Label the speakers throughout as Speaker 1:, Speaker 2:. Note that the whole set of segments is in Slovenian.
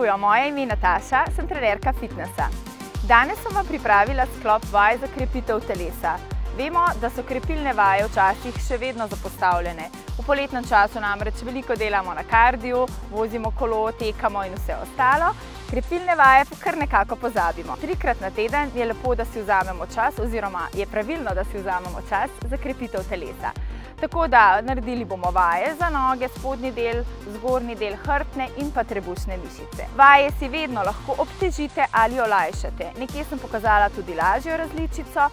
Speaker 1: Živijo, moje ime je Nataša, sem trenerka fitnesa. Danes sem vam pripravila sklop vaj za krepitev telesa. Vemo, da so krepilne vaje včasih še vedno zapostavljene. V poletnem času namreč veliko delamo na kardiju, vozimo kolo, tekamo in vse ostalo. Krepilne vaje pa kar nekako pozabimo. 3-krat na teden je lepo, da si vzamemo čas, oziroma je pravilno, da si vzamemo čas za krepitev telesa. Tako da naredili bomo vaje za noge, spodnji del, zgornji del hrbtne in pa trebušne mišice. Vaje si vedno lahko obtežite ali olajšate. Nekje sem pokazala tudi lažjo različico.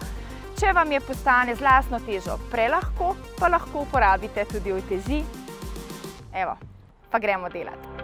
Speaker 1: Če vam je postane z lastno težo prelahko, pa lahko uporabite tudi uteži. Evo, pa gremo delati.